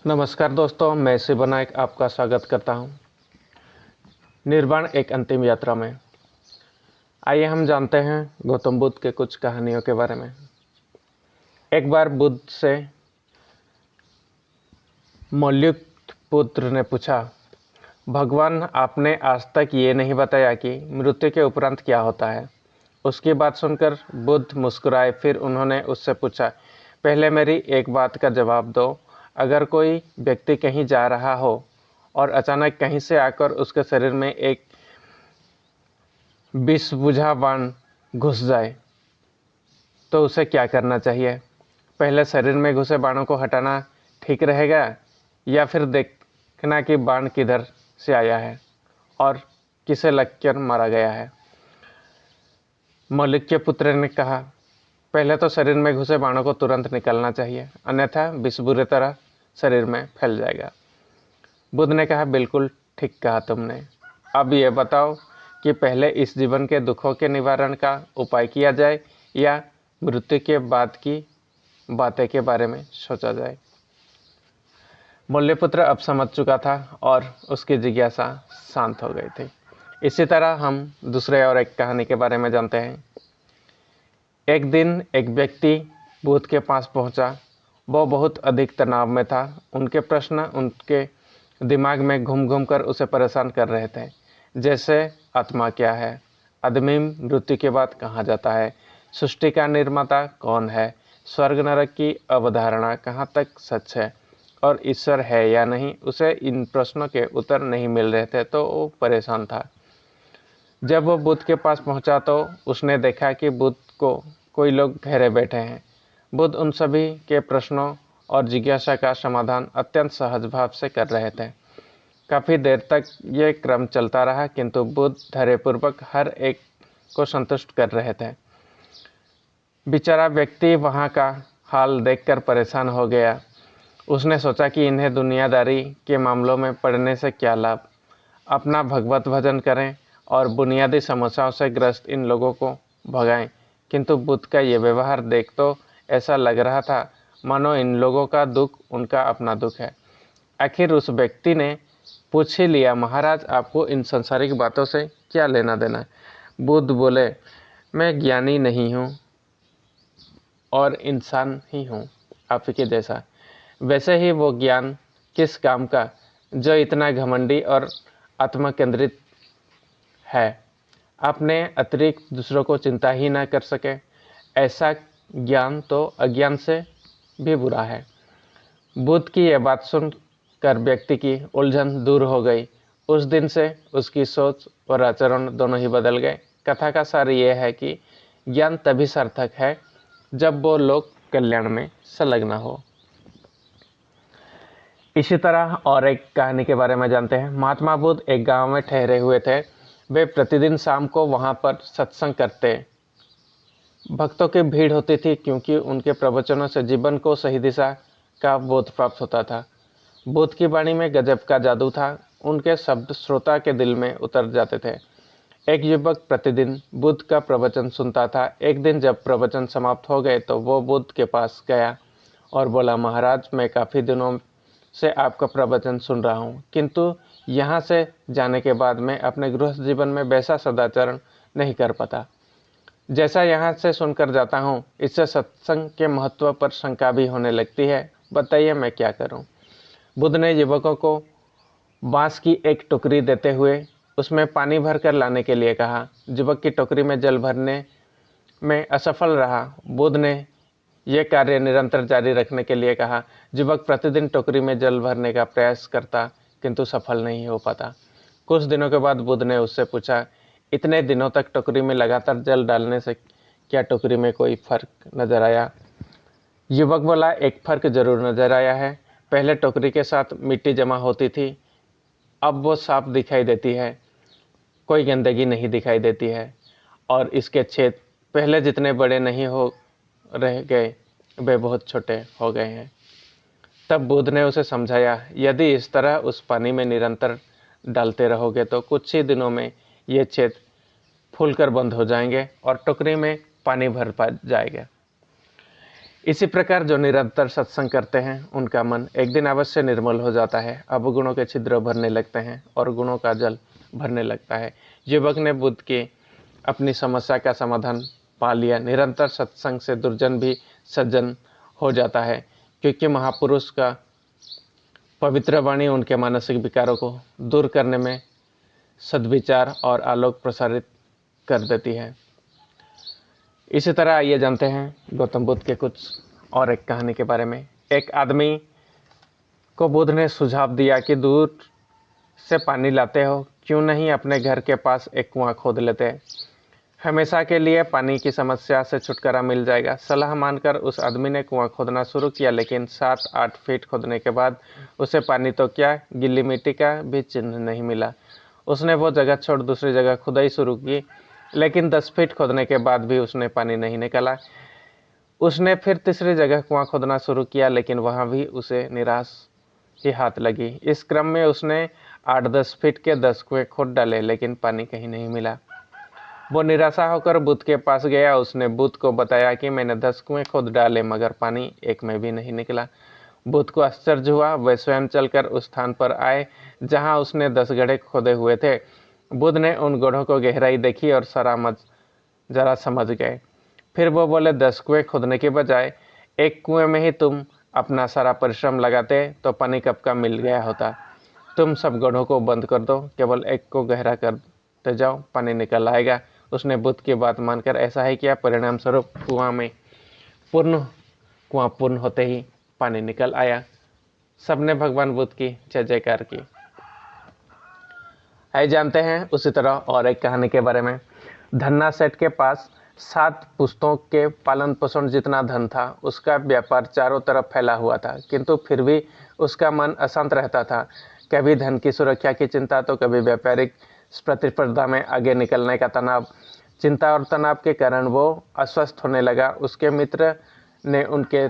नमस्कार दोस्तों, मैं शिव नायक आपका स्वागत करता हूं। निर्वाण एक अंतिम यात्रा में आइए हम जानते हैं गौतम बुद्ध के कुछ कहानियों के बारे में। एक बार बुद्ध से मौल्युक्त पुत्र ने पूछा, भगवान आपने आज तक ये नहीं बताया कि मृत्यु के उपरांत क्या होता है। उसकी बात सुनकर बुद्ध मुस्कुराए। फिर उन्होंने उससे पूछा, पहले मेरी एक बात का जवाब दो। अगर कोई व्यक्ति कहीं जा रहा हो और अचानक कहीं से आकर उसके शरीर में एक विष बुझा बाण घुस जाए तो उसे क्या करना चाहिए। पहले शरीर में घुसे बाणों को हटाना ठीक रहेगा या फिर देखना कि बाण किधर से आया है और किसे लगकर मारा गया है। मौलिक के पुत्र ने कहा, पहले तो शरीर में घुसे बाणों को तुरंत निकालना चाहिए, अन्यथा विष बुरी तरह शरीर में फैल जाएगा। बुद्ध ने कहा, बिल्कुल ठीक कहा तुमने। अब ये बताओ कि पहले इस जीवन के दुखों के निवारण का उपाय किया जाए या मृत्यु के बाद की बातें के बारे में सोचा जाए। मौल्यपुत्र अब समझ चुका था और उसकी जिज्ञासा शांत हो गई थी। इसी तरह हम दूसरे और एक कहानी के बारे में जानते हैं। एक दिन एक व्यक्ति बुद्ध के पास पहुंचा। वो बहुत अधिक तनाव में था। उनके प्रश्न उनके दिमाग में घूम घूम कर उसे परेशान कर रहे थे, जैसे आत्मा क्या है, आदमी मृत्यु के बाद कहाँ जाता है, सृष्टि का निर्माता कौन है, स्वर्ग नरक की अवधारणा कहाँ तक सच है और ईश्वर है या नहीं। उसे इन प्रश्नों के उत्तर नहीं मिल रहे थे तो वो परेशान था। जब वो बुद्ध के पास पहुंचा तो उसने देखा कि बुद्ध को कोई लोग घेरे बैठे हैं। बुद्ध उन सभी के प्रश्नों और जिज्ञासा का समाधान अत्यंत सहज भाव से कर रहे थे। काफ़ी देर तक ये क्रम चलता रहा, किंतु बुद्ध धैर्यपूर्वक हर एक को संतुष्ट कर रहे थे। बेचारा व्यक्ति वहाँ का हाल देखकर परेशान हो गया। उसने सोचा कि इन्हें दुनियादारी के मामलों में पड़ने से क्या लाभ, अपना भगवत भजन करें और बुनियादी समस्याओं से ग्रस्त इन लोगों को भगाएं। किंतु बुद्ध का ये व्यवहार देख तो ऐसा लग रहा था मानो इन लोगों का दुख उनका अपना दुख है। आखिर उस व्यक्ति ने पूछ ही लिया, महाराज आपको इन संसारिक बातों से क्या लेना देना। बुद्ध बोले, मैं ज्ञानी नहीं हूँ और इंसान ही हूँ, आप के जैसा। वैसे ही वो ज्ञान किस काम का जो इतना घमंडी और आत्मकेंद्रित है, अपने अतिरिक्त दूसरों को चिंता ही ना कर सके। ऐसा ज्ञान तो अज्ञान से भी बुरा है। बुद्ध की यह बात सुनकर व्यक्ति की उलझन दूर हो गई। उस दिन से उसकी सोच और आचरण दोनों ही बदल गए। कथा का सार यह है कि ज्ञान तभी सार्थक है जब वो लोक कल्याण में संलग्न हो। इसी तरह और एक कहानी के बारे में जानते हैं। महात्मा बुद्ध एक गांव में ठहरे हुए थे। वे प्रतिदिन शाम को वहां पर सत्संग करते। भक्तों की भीड़ होती थी क्योंकि उनके प्रवचनों से जीवन को सही दिशा का बोध प्राप्त होता था। बुद्ध की वाणी में गजब का जादू था। उनके शब्द श्रोता के दिल में उतर जाते थे। एक युवक प्रतिदिन बुद्ध का प्रवचन सुनता था। एक दिन जब प्रवचन समाप्त हो गए तो वो बुद्ध के पास गया और बोला, महाराज मैं काफ़ी दिनों से आपका प्रवचन सुन रहा हूँ, किंतु यहाँ से जाने के बाद मैं अपने गृहस्थ जीवन में वैसा सदाचरण नहीं कर पाता जैसा यहाँ से सुनकर जाता हूँ। इससे सत्संग के महत्व पर शंका भी होने लगती है। बताइए मैं क्या करूँ। बुद्ध ने युवकों को बांस की एक टोकरी देते हुए उसमें पानी भरकर लाने के लिए कहा। युवक की टोकरी में जल भरने में असफल रहा। बुद्ध ने यह कार्य निरंतर जारी रखने के लिए कहा। युवक प्रतिदिन टोकरी में जल भरने का प्रयास करता किंतु सफल नहीं हो पाता। कुछ दिनों के बाद बुद्ध ने उससे पूछा, इतने दिनों तक टोकरी में लगातार जल डालने से क्या टोकरी में कोई फर्क नजर आया। युवक बोला, एक फर्क जरूर नजर आया है। पहले टोकरी के साथ मिट्टी जमा होती थी, अब वो साफ दिखाई देती है, कोई गंदगी नहीं दिखाई देती है और इसके छेद पहले जितने बड़े नहीं हो रह गए, वे बहुत छोटे हो गए हैं। तब बुद्ध ने उसे समझाया, यदि इस तरह उस पानी में निरंतर डालते रहोगे तो कुछ ही दिनों में ये छेद फूलकर बंद हो जाएंगे और टोकरी में पानी भर पा जाएगा। इसी प्रकार जो निरंतर सत्संग करते हैं उनका मन एक दिन अवश्य निर्मल हो जाता है। अवगुणों के छिद्र भरने लगते हैं और गुणों का जल भरने लगता है। युवक ने बुद्ध की अपनी समस्या का समाधान पा लिया। निरंतर सत्संग से दुर्जन भी सज्जन हो जाता है, क्योंकि महापुरुष का पवित्र वाणी उनके मानसिक विकारों को दूर करने में सद्विचार और आलोक प्रसारित कर देती है। इसी तरह आइए जानते हैं गौतम बुद्ध के कुछ और एक कहानी के बारे में। एक आदमी को बुद्ध ने सुझाव दिया कि दूर से पानी लाते हो, क्यों नहीं अपने घर के पास एक कुआं खोद लेते, हमेशा के लिए पानी की समस्या से छुटकारा मिल जाएगा। सलाह मानकर उस आदमी ने कुआं खोदना शुरू किया, लेकिन 7-8 फीट खोदने के बाद उसे पानी तो क्या, गीली मिट्टी का भी चिन्ह नहीं मिला। उसने वो जगह छोड़ दूसरी जगह खुदाई शुरू की, लेकिन 10 फीट खोदने के बाद भी उसने पानी नहीं निकाला। उसने फिर तीसरी जगह कुआं खोदना शुरू किया, लेकिन वहाँ भी उसे निराश ही हाथ लगी। इस क्रम में उसने 8-10 फीट के 10 कुएं खोद डाले, लेकिन पानी कहीं नहीं मिला। वो निराशा होकर बुद्ध के पास गया। उसने बुद्ध को बताया कि मैंने 10 कुएं खोद डाले, मगर पानी एक में भी नहीं निकला। बुद्ध को आश्चर्य हुआ। वे स्वयं चलकर उस स्थान पर आए जहां उसने 10 गड्ढे खोदे हुए थे। बुद्ध ने उन गड्ढों को गहराई देखी और जरा समझ गए। फिर वो बोले, 10 कुएं खोदने के बजाय एक कुएं में ही तुम अपना सारा परिश्रम लगाते तो पानी कब का मिल गया होता। तुम सब गड्ढों को बंद कर दो, केवल एक को गहरा करते जाओ, पानी निकल आएगा। उसने बुद्ध की बात मानकर ऐसा ही किया। परिणाम स्वरूप कुआं पूर्ण होते ही पानी निकल आया। सबने भगवान बुद्ध की जय जयकार की। आइए जानते हैं उसी तरह और एक कहानी के बारे में। धन्ना सेठ के पास 7 पुश्तों के पालन पोषण जितना धन था। उसका व्यापार चारों तरफ फैला हुआ था, किंतु फिर भी उसका मन अशांत रहता था। कभी धन की सुरक्षा की चिंता, तो कभी व्यापारिक प्रतिस्पर्धा में आगे निकलने का तनाव। चिंता और तनाव के कारण वो अस्वस्थ होने लगा। उसके मित्र ने उनके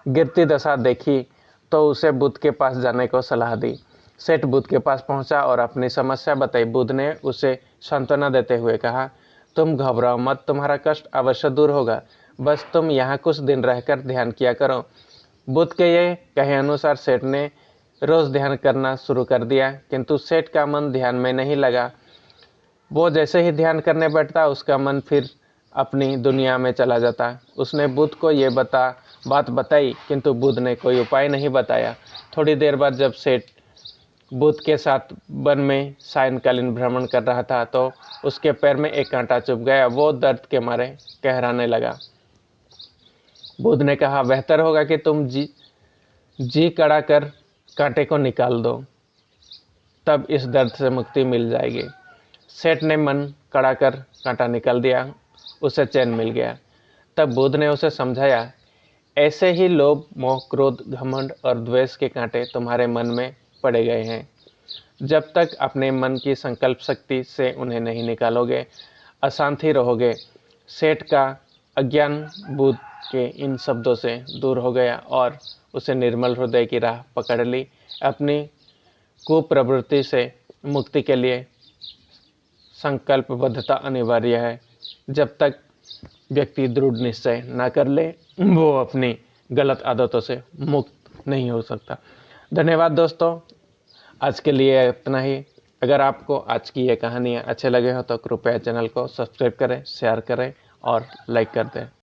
गिरती दशा देखी तो उसे बुद्ध के पास जाने को सलाह दी। सेठ बुद्ध के पास पहुंचा और अपनी समस्या बताई। बुद्ध ने उसे सांत्वना देते हुए कहा, तुम घबराओ मत, तुम्हारा कष्ट अवश्य दूर होगा। बस तुम यहाँ कुछ दिन रहकर ध्यान किया करो। बुद्ध के ये कहे अनुसार सेठ ने रोज ध्यान करना शुरू कर दिया, किंतु सेठ का मन ध्यान में नहीं लगा। वो जैसे ही ध्यान करने बैठता, उसका मन फिर अपनी दुनिया में चला जाता। उसने बुद्ध को ये बात बताई, किंतु बुद्ध ने कोई उपाय नहीं बताया। थोड़ी देर बाद जब सेठ बुद्ध के साथ वन में सायंकालीन भ्रमण कर रहा था, तो उसके पैर में एक कांटा चुभ गया। वो दर्द के मारे कहराने लगा। बुद्ध ने कहा, बेहतर होगा कि तुम जी कड़ा कर कांटे को निकाल दो, तब इस दर्द से मुक्ति मिल जाएगी। सेठ ने मन कड़ा कर कांटा निकाल दिया, उसे चैन मिल गया। तब बुद्ध ने उसे समझाया, ऐसे ही लोभ, मोह, क्रोध, घमंड और द्वेष के कांटे तुम्हारे मन में पड़े गए हैं। जब तक अपने मन की संकल्प शक्ति से उन्हें नहीं निकालोगे, अशांत ही रहोगे। सेठ का अज्ञान बुद्ध के इन शब्दों से दूर हो गया और उसे निर्मल हृदय की राह पकड़ ली। अपनी कुप्रवृत्ति से मुक्ति के लिए संकल्पबद्धता अनिवार्य है। जब तक व्यक्ति दृढ़ निश्चय न कर ले, वो अपनी गलत आदतों से मुक्त नहीं हो सकता। धन्यवाद दोस्तों, आज के लिए इतना ही। अगर आपको आज की ये कहानियाँ अच्छे लगे हो तो कृपया चैनल को सब्सक्राइब करें, शेयर करें और लाइक कर दें।